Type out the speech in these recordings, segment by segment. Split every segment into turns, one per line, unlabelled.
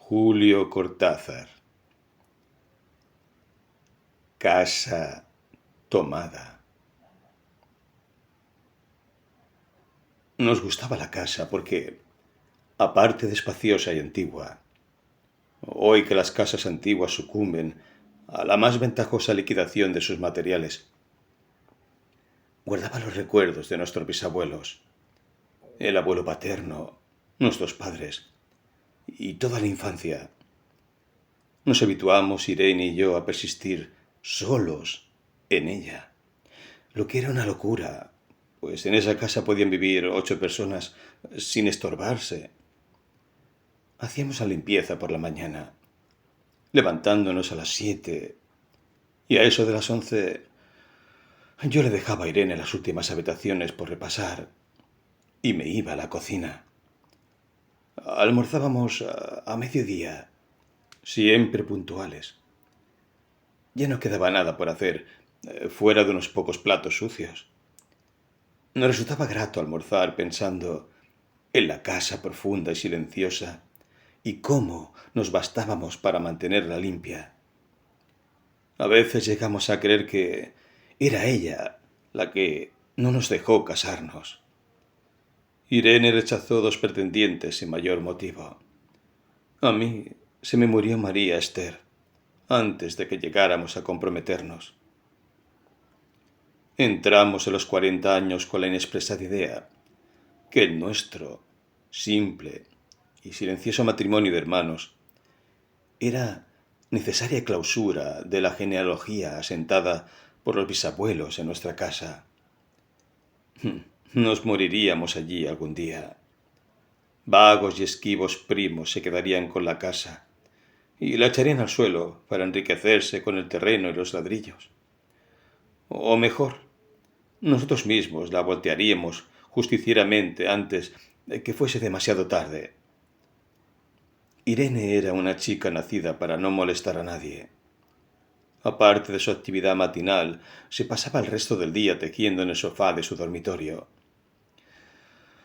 Julio Cortázar. Casa tomada. Nos gustaba la casa porque, aparte de espaciosa y antigua, hoy que las casas antiguas sucumben a la más ventajosa liquidación de sus materiales, guardaba los recuerdos de nuestros bisabuelos, el abuelo paterno, nuestros padres y toda la infancia. Nos habituamos, Irene y yo, a persistir solos en ella, lo que era una locura, pues en esa casa podían vivir 8 personas sin estorbarse. Hacíamos la limpieza por la mañana, levantándonos a las 7, y a eso de las 11 yo le dejaba a Irene las últimas habitaciones por repasar y me iba a la cocina. Almorzábamos a mediodía, siempre puntuales. Ya no quedaba nada por hacer, fuera de unos pocos platos sucios. Nos resultaba grato almorzar pensando en la casa profunda y silenciosa y cómo nos bastábamos para mantenerla limpia. A veces llegamos a creer que era ella la que no nos dejó casarnos. Irene rechazó 2 pretendientes sin mayor motivo. A mí se me murió María Esther antes de que llegáramos a comprometernos. Entramos en los 40 años con la inexpresada idea que el nuestro simple y silencioso matrimonio de hermanos era necesaria clausura de la genealogía asentada por los bisabuelos en nuestra casa. Nos moriríamos allí algún día. Vagos y esquivos primos se quedarían con la casa y la echarían al suelo para enriquecerse con el terreno y los ladrillos. O mejor, nosotros mismos la voltearíamos justicieramente antes de que fuese demasiado tarde. Irene era una chica nacida para no molestar a nadie. Aparte de su actividad matinal, se pasaba el resto del día tejiendo en el sofá de su dormitorio.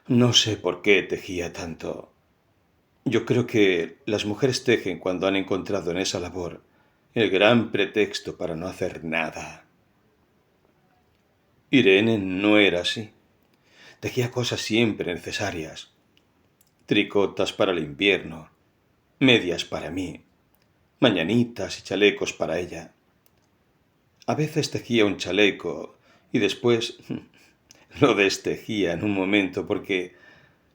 No sé por qué tejía tanto. Yo creo que las mujeres tejen cuando han encontrado en esa labor el gran pretexto para no hacer nada. Irene no era así. Tejía cosas siempre necesarias. Tricotas para el invierno, medias para mí, mañanitas y chalecos para ella. A veces tejía un chaleco y después lo destejía en un momento porque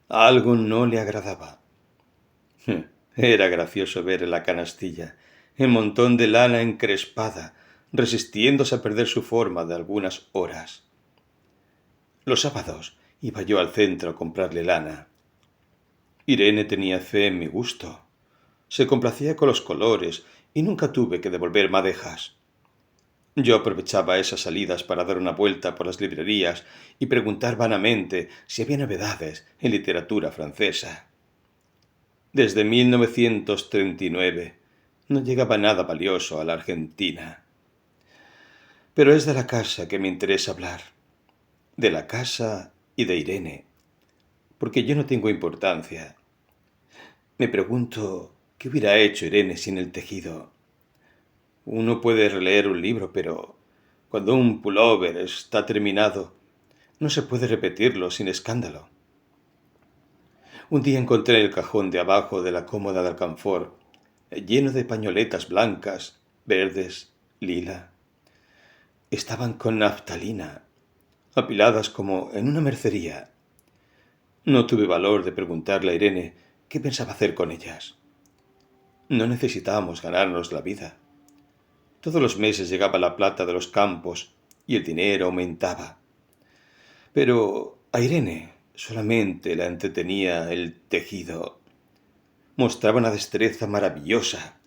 algo no le agradaba. Era gracioso ver en la canastilla el montón de lana encrespada, resistiéndose a perder su forma de algunas horas. Los sábados iba yo al centro a comprarle lana. Irene tenía fe en mi gusto. Se complacía con los colores y nunca tuve que devolver madejas. Yo aprovechaba esas salidas para dar una vuelta por las librerías y preguntar vanamente si había novedades en literatura francesa. Desde 1939 no llegaba nada valioso a la Argentina. Pero es de la casa que me interesa hablar. De la casa y de Irene. Porque yo no tengo importancia. Me pregunto qué hubiera hecho Irene sin el tejido. Uno puede releer un libro, pero cuando un pullover está terminado, no se puede repetirlo sin escándalo. Un día encontré el cajón de abajo de la cómoda de alcanfor, lleno de pañoletas blancas, verdes, lila. Estaban con naftalina, apiladas como en una mercería. No tuve valor de preguntarle a Irene qué pensaba hacer con ellas. No necesitábamos ganarnos la vida. Todos los meses llegaba la plata de los campos y el dinero aumentaba. Pero a Irene solamente la entretenía el tejido. Mostraba una destreza maravillosa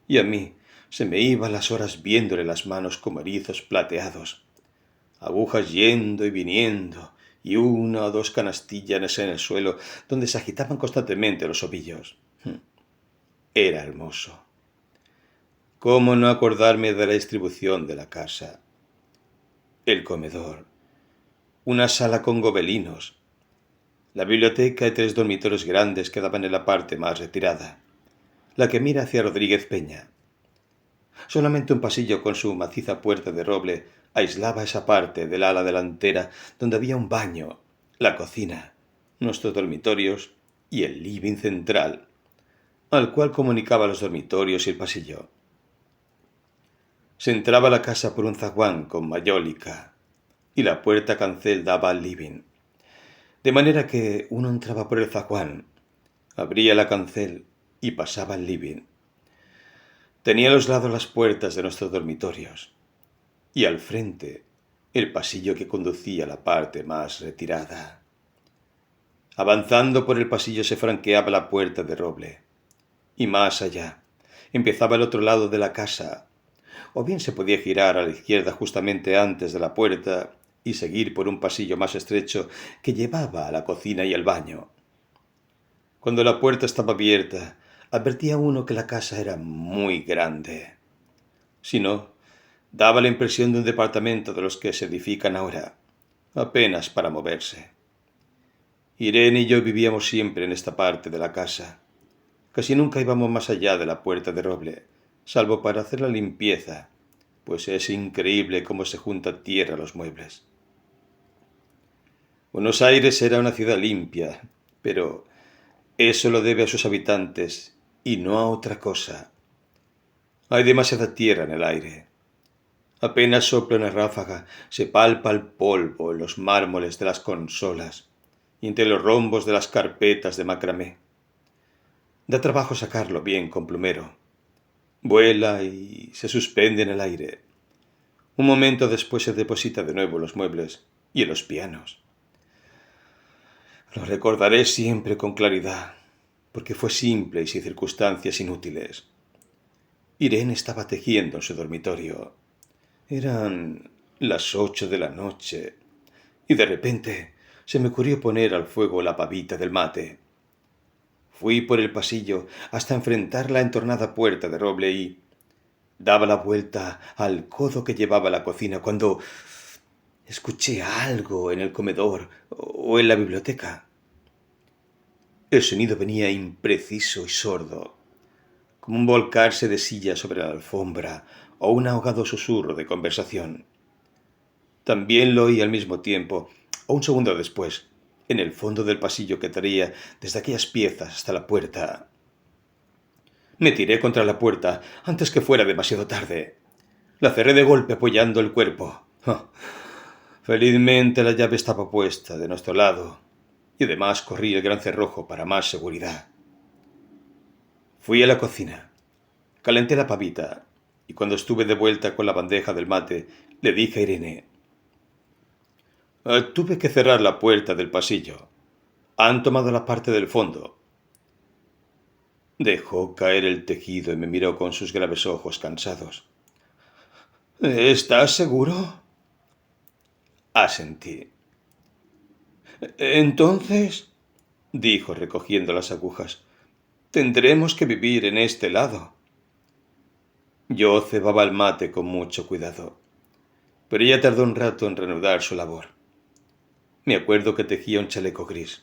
y a mí se me iban las horas viéndole las manos como erizos plateados. Agujas yendo y viniendo y 1 o 2 canastillas en el suelo donde se agitaban constantemente los ovillos. Era hermoso. ¿Cómo no acordarme de la distribución de la casa? El comedor, una sala con gobelinos, la biblioteca y 3 dormitorios grandes que daban en la parte más retirada, la que mira hacia Rodríguez Peña. Solamente un pasillo con su maciza puerta de roble aislaba esa parte del ala delantera donde había un baño, la cocina, nuestros dormitorios y el living central, al cual comunicaba los dormitorios y el pasillo. Se entraba a la casa por un zaguán con mayólica y la puerta cancel daba al living, de manera que uno entraba por el zaguán, abría la cancel y pasaba al living. Tenía a los lados las puertas de nuestros dormitorios y al frente el pasillo que conducía a la parte más retirada. Avanzando por el pasillo se franqueaba la puerta de roble y más allá empezaba el otro lado de la casa, o bien se podía girar a la izquierda justamente antes de la puerta y seguir por un pasillo más estrecho que llevaba a la cocina y el baño. Cuando la puerta estaba abierta, advertía uno que la casa era muy grande. Si no, daba la impresión de un departamento de los que se edifican ahora, apenas para moverse. Irene y yo vivíamos siempre en esta parte de la casa. Casi nunca íbamos más allá de la puerta de roble, salvo para hacer la limpieza, pues es increíble cómo se junta tierra a los muebles. Buenos Aires era una ciudad limpia, pero eso lo debe a sus habitantes y no a otra cosa. Hay demasiada tierra en el aire. Apenas sopla una ráfaga, se palpa el polvo en los mármoles de las consolas y entre los rombos de las carpetas de macramé. Da trabajo sacarlo bien con plumero. Vuela y se suspende en el aire. Un momento después se deposita de nuevo en los muebles y en los pianos. Lo recordaré siempre con claridad, porque fue simple y sin circunstancias inútiles. Irene estaba tejiendo en su dormitorio. Eran las 8 de la noche, y de repente se me ocurrió poner al fuego la pavita del mate. Fui por el pasillo hasta enfrentar la entornada puerta de roble y daba la vuelta al codo que llevaba a la cocina cuando escuché algo en el comedor o en la biblioteca. El sonido venía impreciso y sordo, como un volcarse de silla sobre la alfombra o un ahogado susurro de conversación. También lo oí al mismo tiempo, o un segundo después, en el fondo del pasillo que traía desde aquellas piezas hasta la puerta. Me tiré contra la puerta antes que fuera demasiado tarde. La cerré de golpe apoyando el cuerpo. Felizmente la llave estaba puesta de nuestro lado y además corrí el gran cerrojo para más seguridad. Fui a la cocina, calenté la pavita y cuando estuve de vuelta con la bandeja del mate le dije a Irene: tuve que cerrar la puerta del pasillo. Han tomado la parte del fondo. Dejó caer el tejido y me miró con sus graves ojos cansados. ¿Estás seguro? Asentí. Entonces, dijo recogiendo las agujas, tendremos que vivir en este lado. Yo cebaba el mate con mucho cuidado, pero ella tardó un rato en reanudar su labor. Me acuerdo que tejía un chaleco gris.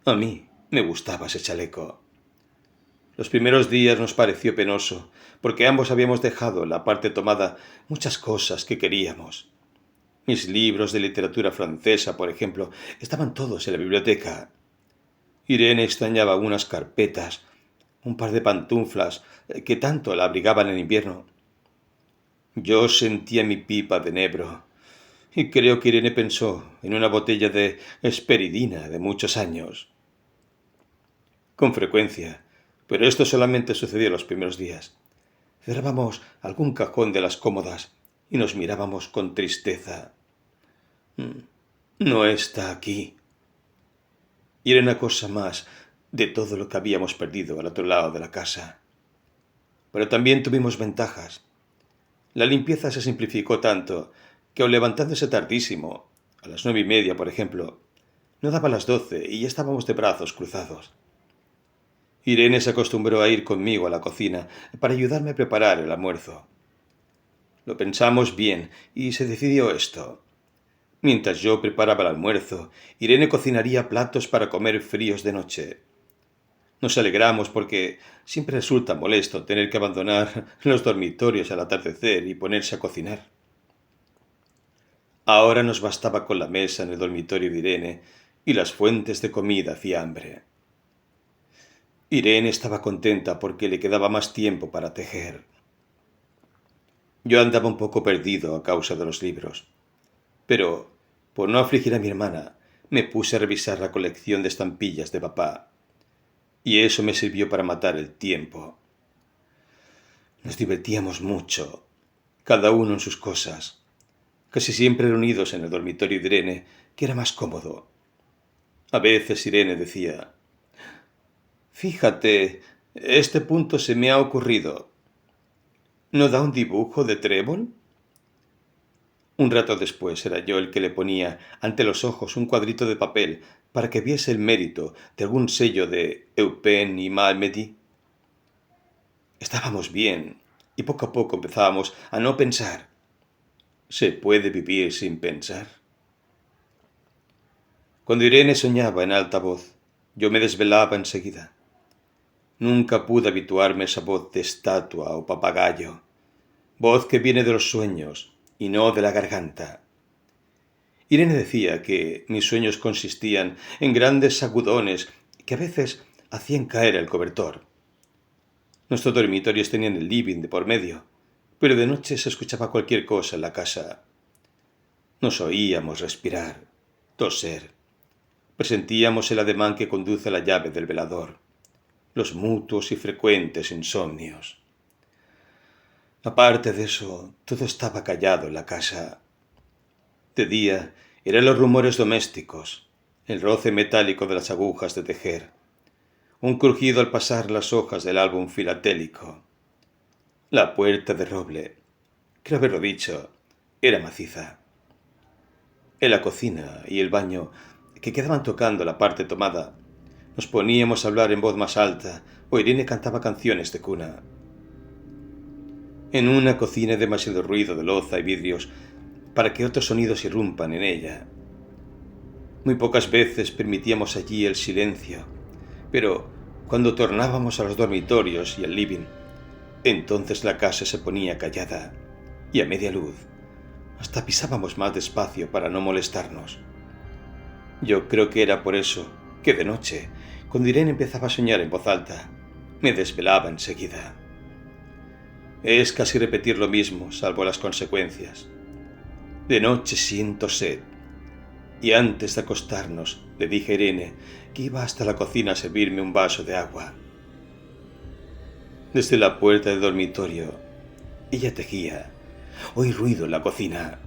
A mí me gustaba ese chaleco. Los primeros días nos pareció penoso, porque ambos habíamos dejado en la parte tomada muchas cosas que queríamos. Mis libros de literatura francesa, por ejemplo, estaban todos en la biblioteca. Irene extrañaba unas carpetas, un par de pantuflas que tanto la abrigaban en invierno. Yo sentía mi pipa de enebro, y creo que Irene pensó en una botella de esperidina de muchos años. Con frecuencia, pero esto solamente sucedió los primeros días. Cerrábamos algún cajón de las cómodas y nos mirábamos con tristeza. No está aquí. Y era una cosa más de todo lo que habíamos perdido al otro lado de la casa. Pero también tuvimos ventajas. La limpieza se simplificó tanto que aun levantándose tardísimo, a las 9:30, por ejemplo, no daba las 12 y ya estábamos de brazos cruzados. Irene se acostumbró a ir conmigo a la cocina para ayudarme a preparar el almuerzo. Lo pensamos bien y se decidió esto. Mientras yo preparaba el almuerzo, Irene cocinaría platos para comer fríos de noche. Nos alegramos porque siempre resulta molesto tener que abandonar los dormitorios al atardecer y ponerse a cocinar. Ahora nos bastaba con la mesa en el dormitorio de Irene y las fuentes de comida hacía hambre. Irene estaba contenta porque le quedaba más tiempo para tejer. Yo andaba un poco perdido a causa de los libros, pero, por no afligir a mi hermana, me puse a revisar la colección de estampillas de papá, y eso me sirvió para matar el tiempo. Nos divertíamos mucho, cada uno en sus cosas, casi siempre reunidos en el dormitorio de Irene, que era más cómodo. A veces Irene decía: «Fíjate, este punto se me ha ocurrido. ¿No da un dibujo de trébol?». Un rato después era yo el que le ponía ante los ojos un cuadrito de papel para que viese el mérito de algún sello de Eupen y Malmedy. Estábamos bien y poco a poco empezábamos a no pensar. ¿Se puede vivir sin pensar? Cuando Irene soñaba en alta voz, yo me desvelaba enseguida. Nunca pude habituarme a esa voz de estatua o papagayo, voz que viene de los sueños y no de la garganta. Irene decía que mis sueños consistían en grandes sacudones que a veces hacían caer el cobertor. Nuestros dormitorios tenían el living de por medio, pero de noche se escuchaba cualquier cosa en la casa. Nos oíamos respirar, toser. Presentíamos el ademán que conduce a la llave del velador, los mutuos y frecuentes insomnios. Aparte de eso, todo estaba callado en la casa. De día eran los rumores domésticos, el roce metálico de las agujas de tejer, un crujido al pasar las hojas del álbum filatélico. La puerta de roble, creo haberlo dicho, era maciza. En la cocina y el baño, que quedaban tocando la parte tomada, nos poníamos a hablar en voz más alta o Irene cantaba canciones de cuna. En una cocina hay demasiado ruido de loza y vidrios para que otros sonidos irrumpan en ella. Muy pocas veces permitíamos allí el silencio, pero cuando tornábamos a los dormitorios y al living, entonces la casa se ponía callada y a media luz. Hasta pisábamos más despacio para no molestarnos. Yo creo que era por eso que de noche, cuando Irene empezaba a soñar en voz alta, me desvelaba enseguida. Es casi repetir lo mismo, salvo las consecuencias. De noche siento sed, y antes de acostarnos le dije a Irene que iba hasta la cocina a servirme un vaso de agua. Desde la puerta del dormitorio, ella tejía. Oí ruido en la cocina.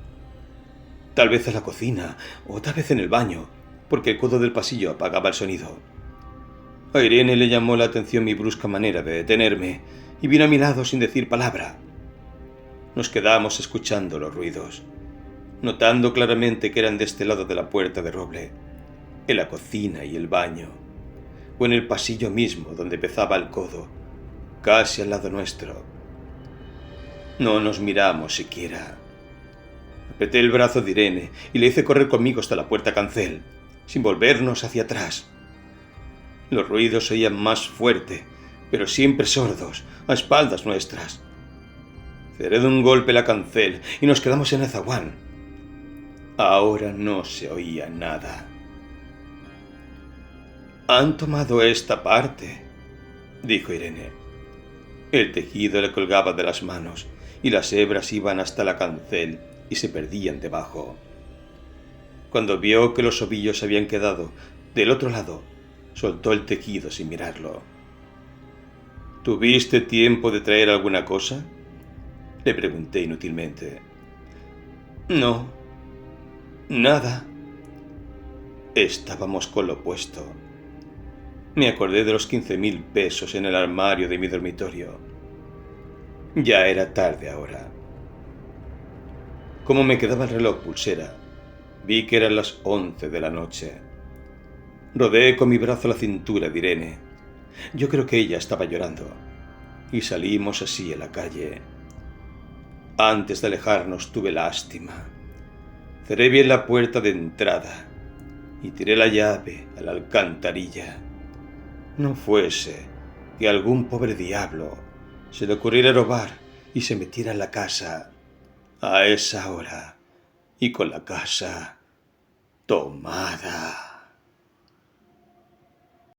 Tal vez en la cocina, o tal vez en el baño, porque el codo del pasillo apagaba el sonido. A Irene le llamó la atención mi brusca manera de detenerme, y vino a mi lado sin decir palabra. Nos quedamos escuchando los ruidos, notando claramente que eran de este lado de la puerta de roble, en la cocina y el baño, o en el pasillo mismo donde empezaba el codo, casi al lado nuestro. No nos miramos siquiera. Apreté el brazo de Irene y le hice correr conmigo hasta la puerta cancel, sin volvernos hacia atrás. Los ruidos se oían más fuerte, pero siempre sordos, a espaldas nuestras. Cerré de un golpe la cancel y nos quedamos en el zaguán. Ahora no se oía nada. «Han tomado esta parte», dijo Irene. El tejido le colgaba de las manos y las hebras iban hasta la cancel y se perdían debajo. Cuando vio que los ovillos habían quedado del otro lado, soltó el tejido sin mirarlo. «¿Tuviste tiempo de traer alguna cosa?», le pregunté inútilmente. «No, nada». Estábamos con lo opuesto. Me acordé de los 15.000 pesos en el armario de mi dormitorio. Ya era tarde ahora. Como me quedaba el reloj pulsera, vi que eran las 11 de la noche. Rodeé con mi brazo la cintura de Irene. Yo creo que ella estaba llorando. Y salimos así a la calle. Antes de alejarnos tuve lástima. Cerré bien la puerta de entrada y tiré la llave a la alcantarilla. No fuese que algún pobre diablo se le ocurriera robar y se metiera en la casa a esa hora y con la casa tomada.